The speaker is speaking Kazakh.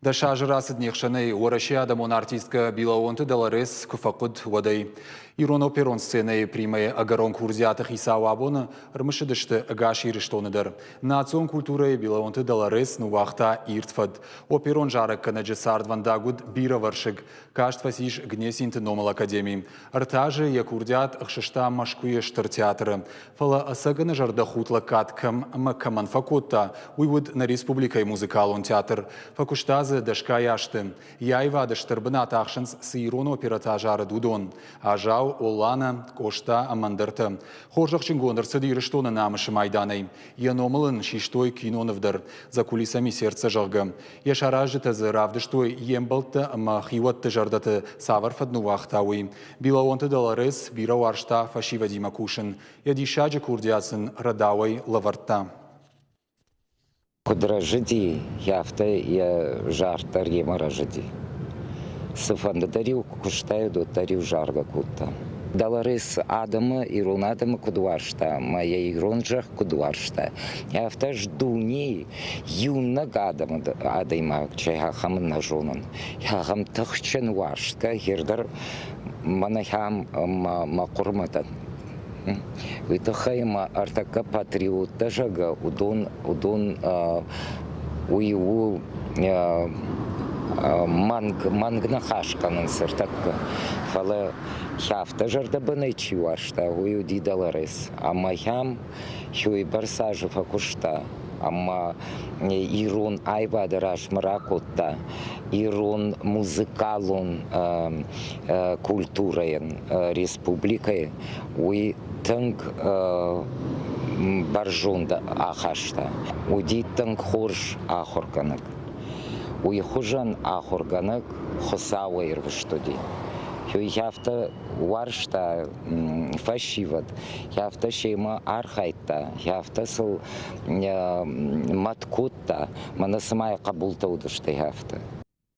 Да шажырасы днехшаны Уарашиада монартистка Билаонты Даларес Куфакуд Вадай. Ирон оперон сцены примая агарон курзиатах Исау Абона рмышедышты агаши рештоныдар. Национ культуры Билаонты Даларес нувахта иртфад. Оперон жарак канаджесард вандагуд бира варшиг. Кашт фасиш гнесинты номал академии. Артажи якурдят ахшишта машкуе штар театры. Фала асагана жарда хутла каткам макаман факутта. Уйвуд на республикой музыкалон театр. Факуштазы дашка яшты. Яйва даштарбына тахшынс сирон операта жары дудон. Ажау Олана, Кошта, Амандырты. Хоржақ чингондар сыдирыштоны намышы майданай. Яномылын шиштой киноновдар. За кулисами сердце жалгы. Яшаражы тазы равдыштой ембалты махиватты жардаты саварфадну вахтауи. Билаонты даларыс бира варшта фашива димакушын. Ядишаджы курдясын радауай лаварта. Кудра жиди, яфта я жартар емара жиди. Sıfanda darıu kuştayı do darıu jarga kutta. Даларыс адамы ирон адамы кудваршта, моя иронжах кудваршта. Я втаж дуни юна гадамы адайма чайха хамын нажонын. Я хам тахчен варшка хердар манахам мақурматан. Витахайма артака патриота жага удон уйу мангнахашканын сыртакка. Фала хяфта жарда банайчи варшта, уйу ди Даларыс. Ама хям хюй барсажы факушта. Ама ирон айвадараш мракотта. Ирон музыкалон культурен республикой. Уй тынг баржонда ахашта. Уди тынг хорш ахорканак. Уйхужан ахорганак хосауэр вштуди. Яфта варшта фашиват, яфта шейма архайта, яфта сыл маткутта, мана самая кабулта удушта яфта.